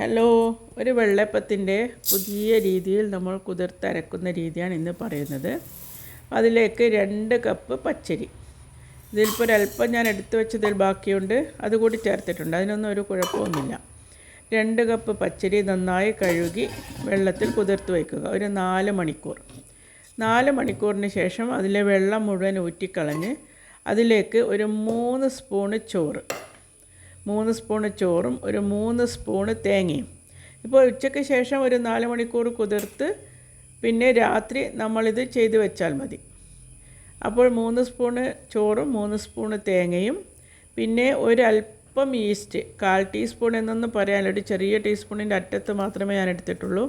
Hello, ഒരു വെള്ളയപ്പത്തിൻ്റെ പുതിയ രീതിയിൽ നമ്മൾ കുതിർത്തരക്കുന്ന രീതിയാണ് ഇന്ന് പറയുന്നത്. അതിലേക്ക് 2 കപ്പ് പച്ചരി, ഇതിലിപ്പോൾ ഒരല്പം ഞാൻ എടുത്തു വെച്ചതിൽ ബാക്കിയുണ്ട്, അതുകൂടി ചേർത്തിട്ടുണ്ട്. അതിനൊന്നും ഒരു കുഴപ്പമൊന്നുമില്ല. 2 കപ്പ് പച്ചരി നന്നായി കഴുകി വെള്ളത്തിൽ കുതിർത്ത് വയ്ക്കുക ഒരു 4 മണിക്കൂർ. 4 മണിക്കൂറിന് ശേഷം അതിലെ വെള്ളം മുഴുവൻ ഊറ്റിക്കളഞ്ഞ് അതിലേക്ക് ഒരു 3 സ്പൂണ് ചോറ്, 3 സ്പൂണ് ചോറും ഒരു 3 സ്പൂണ് തേങ്ങയും. ഇപ്പോൾ ഉച്ചയ്ക്ക് ശേഷം ഒരു 4 മണിക്കൂർ കുതിർത്ത് പിന്നെ രാത്രി നമ്മളിത് ചെയ്ത് വെച്ചാൽ മതി. അപ്പോൾ 3 സ്പൂണ് ചോറും 3 സ്പൂണ് തേങ്ങയും പിന്നെ ഒരല്പം ഈസ്റ്റ്, 1/4 ടീസ്പൂൺ എന്നൊന്നും പറയാനില്ല, ഒരു ചെറിയ ടീസ്പൂണിൻ്റെ അറ്റത്ത് മാത്രമേ ഞാൻ എടുത്തിട്ടുള്ളൂ.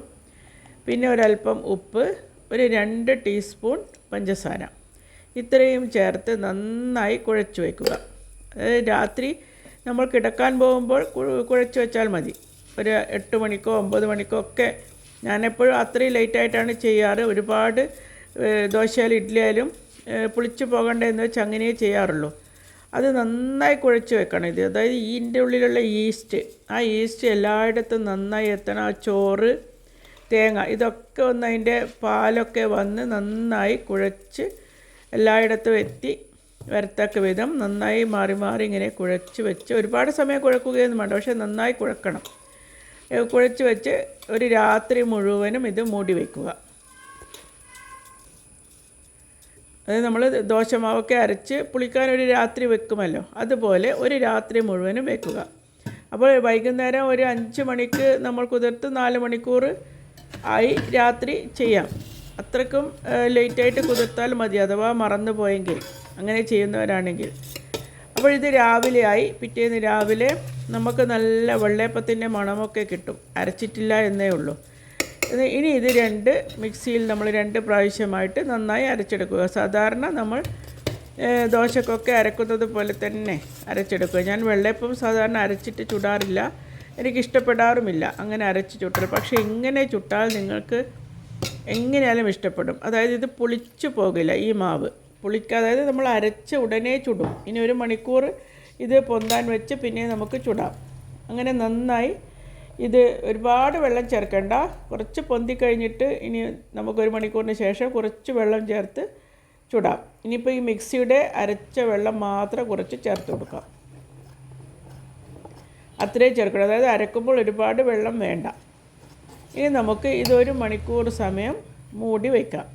പിന്നെ ഒരല്പം ഉപ്പ്, ഒരു 2 ടീസ്പൂൺ പഞ്ചസാര, ഇത്രയും ചേർത്ത് നന്നായി കുഴച്ച് വയ്ക്കുക. രാത്രി നമ്മൾ കിടക്കാൻ പോകുമ്പോൾ കുഴച്ച് വെച്ചാൽ മതി. ഒരു 8 മണിക്കോ 9 മണിക്കോ ഒക്കെ. ഞാനെപ്പോഴും അത്രയും ലേറ്റായിട്ടാണ് ചെയ്യാറ്. ഒരുപാട് ദോശയായാലും ഇഡ്ഡലിയായാലും പുളിച്ച് പോകണ്ടെന്ന് വെച്ച് അങ്ങനെ ചെയ്യാറുള്ളൂ. അത് നന്നായി കുഴച്ച് വെക്കണം. അതായത് ഇതിൻ്റെ ഉള്ളിലുള്ള ഈസ്റ്റ്, ആ ഈസ്റ്റ് എല്ലായിടത്തും നന്നായി എത്തണം. ആ ചോറ്, തേങ്ങ, ഇതൊക്കെ ഒന്ന് അതിൻ്റെ പാലൊക്കെ വന്ന് നന്നായി കുഴച്ച് എല്ലായിടത്തും എത്തി വരത്തക്ക വിധം നന്നായി മാറി മാറി ഇങ്ങനെ കുഴച്ച് വെച്ച്, ഒരുപാട് സമയം കുഴക്കുകയൊന്നും വേണ്ട, പക്ഷേ നന്നായി കുഴക്കണം. കുഴച്ച് വെച്ച് ഒരു രാത്രി മുഴുവനും ഇത് മൂടി വയ്ക്കുക. അത് നമ്മൾ ദോശമാവൊക്കെ അരച്ച് പുളിക്കാൻ ഒരു രാത്രി വെക്കുമല്ലോ, അതുപോലെ ഒരു രാത്രി മുഴുവനും വെക്കുക. അപ്പോൾ വൈകുന്നേരം ഒരു 5 മണിക്ക് നമ്മൾ കുതിർത്ത് 4 മണിക്കൂർ ആയി രാത്രി ചെയ്യാം. അത്രയ്ക്കും ലേറ്റായിട്ട് കുതിർത്താൽ മതി, അഥവാ മറന്നു പോയെങ്കിൽ, അങ്ങനെ ചെയ്യുന്നവരാണെങ്കിൽ. അപ്പോൾ ഇത് രാവിലെ ആയി. പിറ്റേന്ന് രാവിലെ നമുക്ക് നല്ല വെള്ളയപ്പത്തിൻ്റെ മണമൊക്കെ കിട്ടും. അരച്ചിട്ടില്ല എന്നേ ഉള്ളൂ. ഇനി ഇത് മിക്സിയിൽ നമ്മൾ 2 പ്രാവശ്യമായിട്ട് നന്നായി അരച്ചെടുക്കുക. സാധാരണ നമ്മൾ ദോശക്കൊക്കെ അരക്കുന്നത് പോലെ തന്നെ അരച്ചെടുക്കുക. ഞാൻ വെള്ളയപ്പം സാധാരണ അരച്ചിട്ട് ചുടാറില്ല, എനിക്കിഷ്ടപ്പെടാറുമില്ല അങ്ങനെ അരച്ച് ചുട്ടത്. പക്ഷേ ഇങ്ങനെ ചുട്ടാൽ നിങ്ങൾക്ക് എങ്ങനെയാലും ഇഷ്ടപ്പെടും. അതായത് ഇത് പുളിച്ചു പോകില്ല, ഈ മാവ് അതായത് നമ്മൾ അരച്ച് ഉടനെ ചുടും. ഇനി 1 മണിക്കൂർ ഇത് പൊന്താൻ വെച്ച് പിന്നെ നമുക്ക് ചുടാം. അങ്ങനെ നന്നായി ഇത് ഒരുപാട് വെള്ളം ചേർക്കണ്ട, കുറച്ച് പൊന്തി കഴിഞ്ഞിട്ട് ഇനി നമുക്ക് 1 മണിക്കൂറിന് ശേഷം കുറച്ച് വെള്ളം ചേർത്ത് ചുടാം. ഇനിയിപ്പോൾ ഈ മിക്സിയുടെ അരച്ച വെള്ളം മാത്രം കുറച്ച് ചേർത്ത് കൊടുക്കാം, അത്രയും ചേർക്കണം. അതായത് അരക്കുമ്പോൾ ഒരുപാട് വെള്ളം വേണ്ട. ഇനി നമുക്ക് ഇത് 1 മണിക്കൂർ സമയം മൂടി വയ്ക്കാം.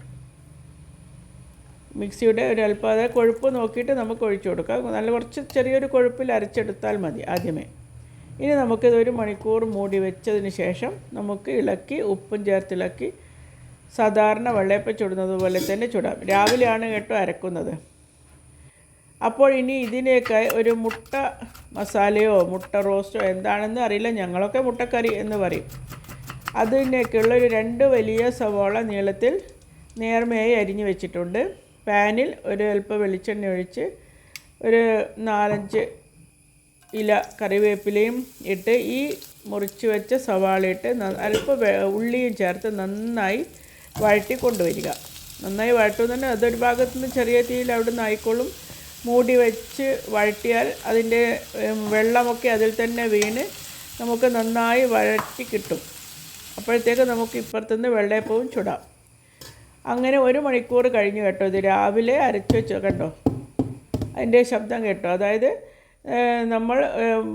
മിക്സിയുടെ ഒരല്പം അതായത് കൊഴുപ്പ് നോക്കിയിട്ട് നമുക്ക് ഒഴിച്ചു കൊടുക്കാം. നല്ല കുറച്ച് ചെറിയൊരു കൊഴുപ്പിൽ അരച്ചെടുത്താൽ മതി ആദ്യമേ. ഇനി നമുക്കിത് 1 മണിക്കൂർ മൂടി വെച്ചതിന് ശേഷം നമുക്ക് ഇളക്കി, ഉപ്പും ചേർത്തിളക്കി സാധാരണ വെള്ളയപ്പം ചുടുന്നത് പോലെ തന്നെ ചുടാം. രാവിലെയാണ് കേട്ടോ അരക്കുന്നത്. അപ്പോൾ ഇനി ഇതിനേക്കായി ഒരു മുട്ട മസാലയോ മുട്ട റോസ്റ്റോ എന്താണെന്ന് അറിയില്ല, ഞങ്ങളൊക്കെ മുട്ടക്കറി എന്ന് പറയും. അതിനേക്കുള്ള ഒരു 2 വലിയ സവാള നീളത്തിൽ നേർമയായി അരിഞ്ഞു വെച്ചിട്ടുണ്ട്. പാനിൽ ഒരു അല്പം വെളിച്ചെണ്ണ ഒഴിച്ച് ഒരു 4-5 ഇല കറിവേപ്പിലയും ഇട്ട് ഈ മുറിച്ച് വെച്ച സവാള ഇട്ട് അല്പം ഉള്ളിയും ചേർത്ത് നന്നായി വഴറ്റി കൊണ്ടുവരിക. നന്നായി വഴറ്റുന്നുണ്ട്. അതൊരു ഭാഗത്തു നിന്ന് ചെറിയ തീയിൽ അവിടെ നിന്ന് ആയിക്കോളും. മൂടി വെച്ച് വഴറ്റിയാൽ അതിൻ്റെ വെള്ളമൊക്കെ അതിൽ തന്നെ വീണ് നമുക്ക് നന്നായി വഴറ്റി കിട്ടും. അപ്പോഴത്തേക്ക് നമുക്ക് ഇപ്പുറത്തുനിന്ന് വെള്ളയപ്പവും ചുടാം. അങ്ങനെ 1 മണിക്കൂർ കഴിഞ്ഞ് കേട്ടോ. ഇത് രാവിലെ അരച്ച് വെച്ചോ, കണ്ടോ അതിൻ്റെ ശബ്ദം കേട്ടോ. അതായത് നമ്മൾ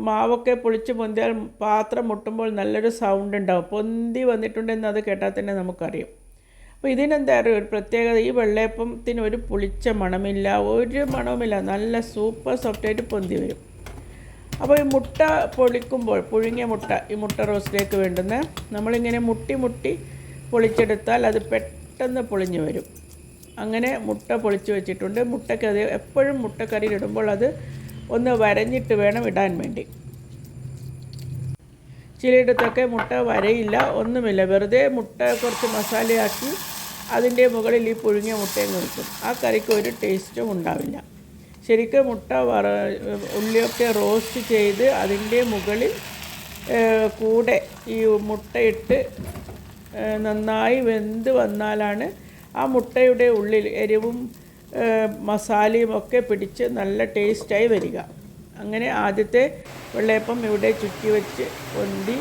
മാവൊക്കെ പൊളിച്ച് പൊന്തിയാൽ പാത്രം മുട്ടുമ്പോൾ നല്ലൊരു സൗണ്ട് ഉണ്ടാവും. പൊന്തി വന്നിട്ടുണ്ടെന്ന് അത് കേട്ടാൽ തന്നെ നമുക്കറിയാം. അപ്പോൾ ഇതിനെന്താ അറിയുക, ഒരു പ്രത്യേകത, ഈ വെള്ളയപ്പത്തിന് ഒരു പുളിച്ച മണമില്ല, ഒരു മണവുമില്ല, നല്ല സൂപ്പർ സോഫ്റ്റായിട്ട് പൊന്തി വരും. അപ്പോൾ ഈ മുട്ട പൊളിക്കുമ്പോൾ, പുഴുങ്ങിയ മുട്ട, ഈ മുട്ട റോസ്റ്റിലേക്ക് വേണ്ടുന്ന നമ്മളിങ്ങനെ മുട്ടി പൊളിച്ചെടുത്താൽ അത് പെട്ടെന്ന് പൊളിഞ്ഞു വരും. അങ്ങനെ മുട്ട പൊളിച്ച് വെച്ചിട്ടുണ്ട്. മുട്ടക്കറി എപ്പോഴും മുട്ടക്കറിയിലിടുമ്പോൾ അത് ഒന്ന് വരഞ്ഞിട്ട് വേണം ഇടാൻ വേണ്ടി. ചിലയിടത്തൊക്കെ മുട്ട വരയില്ല, ഒന്നുമില്ല, വെറുതെ മുട്ട കുറച്ച് മസാലയാക്കി അതിൻ്റെ മുകളിൽ ഈ പുഴുങ്ങിയ മുട്ടയും വെക്കും. ആ കറിക്ക് ഒരു ടേസ്റ്റും ഉണ്ടാവില്ല. ശരിക്കും മുട്ട ഉള്ളിയൊക്കെ റോസ്റ്റ് ചെയ്ത് അതിൻ്റെ മുകളിൽ കൂടെ ഈ മുട്ടയിട്ട് നന്നായി വെന്ത് വന്നാലാണ് ആ മുട്ടയുടെ ഉള്ളിൽ എരിവും മസാലയും ഒക്കെ പിടിച്ച് നല്ല ടേസ്റ്റായി വരിക. അങ്ങനെ ആദ്യത്തെ വെള്ളയപ്പം ഇവിടെ ചുറ്റി വെച്ച് പൊന്തി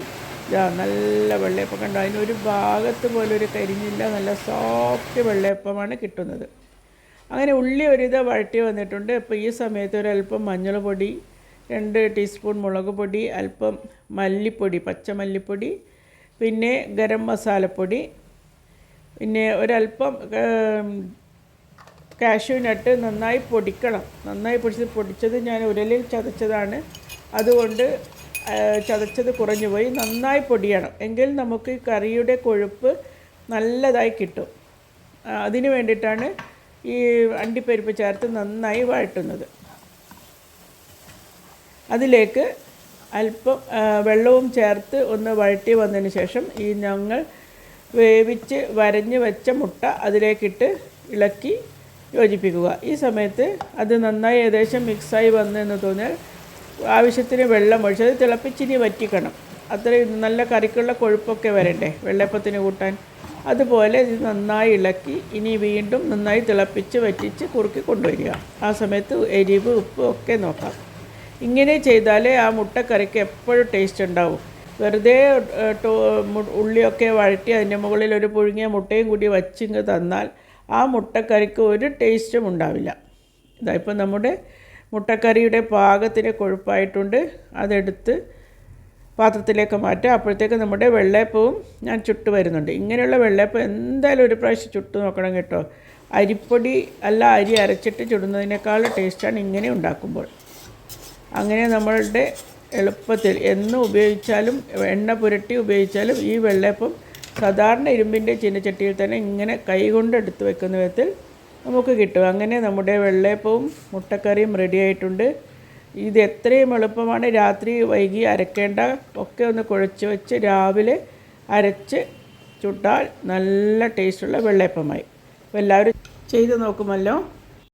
ഇതാ നല്ല വെള്ളയപ്പം കണ്ടോ, അതിനൊരു ഭാഗത്ത് പോലും ഒരു കരിഞ്ഞില്ല, നല്ല സോഫ്റ്റ് വെള്ളയപ്പമാണ് കിട്ടുന്നത്. അങ്ങനെ ഉള്ളി ഒരുവിധ വഴറ്റി വന്നിട്ടുണ്ട്. അപ്പോൾ ഈ സമയത്ത് ഒരല്പം മഞ്ഞൾ പൊടി, 2 ടീസ്പൂൺ മുളക് പൊടി, അല്പം മല്ലിപ്പൊടി, പച്ചമല്ലിപ്പൊടി, പിന്നെ ഗരം മസാലപ്പൊടി, പിന്നെ ഒരല്പം കാഷ്യൂ നട്ട് നന്നായി പൊടിക്കണം. നന്നായി പൊടിച്ചത് ഞാൻ ഉരലിൽ ചതച്ചതാണ്, അതുകൊണ്ട് ചതച്ചത് കുറഞ്ഞു പോയി. നന്നായി പൊടിയണം, എങ്കിൽ നമുക്ക് കറിയുടെ കൊഴുപ്പ് നല്ലതായി കിട്ടും. അതിന് വേണ്ടിയിട്ടാണ് ഈ അണ്ടിപ്പരിപ്പ് ചേർത്ത് നന്നായി വഴറ്റുന്നത്. അതിലേക്ക് അല്പം വെള്ളവും ചേർത്ത് ഒന്ന് വഴറ്റി വന്നതിന് ശേഷം ഈ ഞങ്ങൾ വേവിച്ച് വരഞ്ഞ് വെച്ച മുട്ട അതിലേക്കിട്ട് ഇളക്കി യോജിപ്പിക്കുക. ഈ സമയത്ത് അത് നന്നായി ഏകദേശം മിക്സായി വന്നെന്ന് തോന്നിയാൽ ആവശ്യത്തിന് വെള്ളം ഒഴിച്ച് അത് തിളപ്പിച്ചിനി വറ്റിക്കണം. അത്രയും നല്ല കറിക്കുള്ള കൊഴുപ്പൊക്കെ വരണ്ടേ വെള്ളയപ്പത്തിന് കൂട്ടാൻ. അതുപോലെ ഇത് നന്നായി ഇളക്കി ഇനി വീണ്ടും നന്നായി തിളപ്പിച്ച് വറ്റിച്ച് കുറുക്കി കൊണ്ടുവരിക. ആ സമയത്ത് എരിവ് ഉപ്പ് ഒക്കെ നോക്കാം. ഇങ്ങനെ ചെയ്താലേ ആ മുട്ടക്കറിക്ക് എപ്പോഴും ടേസ്റ്റ് ഉണ്ടാവും. വെറുതെ ഉള്ളിയൊക്കെ വഴറ്റി അതിൻ്റെ മുകളിൽ ഒരു പുഴുങ്ങിയ മുട്ടയും കൂടി വച്ചിങ്ങ് തന്നാൽ ആ മുട്ടക്കറിക്ക് ഒരു ടേസ്റ്റും ഉണ്ടാവില്ല. ഇതായിപ്പോൾ നമ്മുടെ മുട്ടക്കറിയുടെ പാകത്തിന് കൊഴുപ്പായിട്ടുണ്ട്. അതെടുത്ത് പാത്രത്തിലേക്ക് മാറ്റുക. അപ്പോഴത്തേക്ക് നമ്മുടെ വെള്ളയപ്പവും ഞാൻ ചുട്ട് വരുന്നുണ്ട്. ഇങ്ങനെയുള്ള വെള്ളയപ്പം എന്തായാലും ഒരു പ്രാവശ്യം ചുട്ട് നോക്കണം കേട്ടോ. അരിപ്പൊടി അല്ല, അരി അരച്ചിട്ട് ചുടുന്നതിനേക്കാൾ ടേസ്റ്റാണ് ഇങ്ങനെ ഉണ്ടാക്കുമ്പോൾ. അങ്ങനെ നമ്മളുടെ എളുപ്പത്തിൽ എന്നും ഉപയോഗിച്ചാലും എണ്ണ പുരട്ടി ഉപയോഗിച്ചാലും ഈ വെള്ളയപ്പം സാധാരണ ഇരുമ്പിൻ്റെ ചീനച്ചട്ടിയിൽ തന്നെ ഇങ്ങനെ കൈകൊണ്ട് എടുത്ത് വെക്കുന്ന വിധത്തിൽ നമുക്ക് കിട്ടും. അങ്ങനെ നമ്മുടെ വെള്ളയപ്പവും മുട്ടക്കറിയും റെഡി ആയിട്ടുണ്ട്. ഇത് എത്രയും എളുപ്പമാണ്. രാത്രി വൈകി അരക്കേണ്ട, ഒക്കെ ഒന്ന് കുഴച്ച് വെച്ച് രാവിലെ അരച്ച് ചുട്ടാൽ നല്ല ടേസ്റ്റുള്ള വെള്ളയപ്പമായി. അപ്പോൾ എല്ലാവരും ചെയ്ത് നോക്കുമല്ലോ.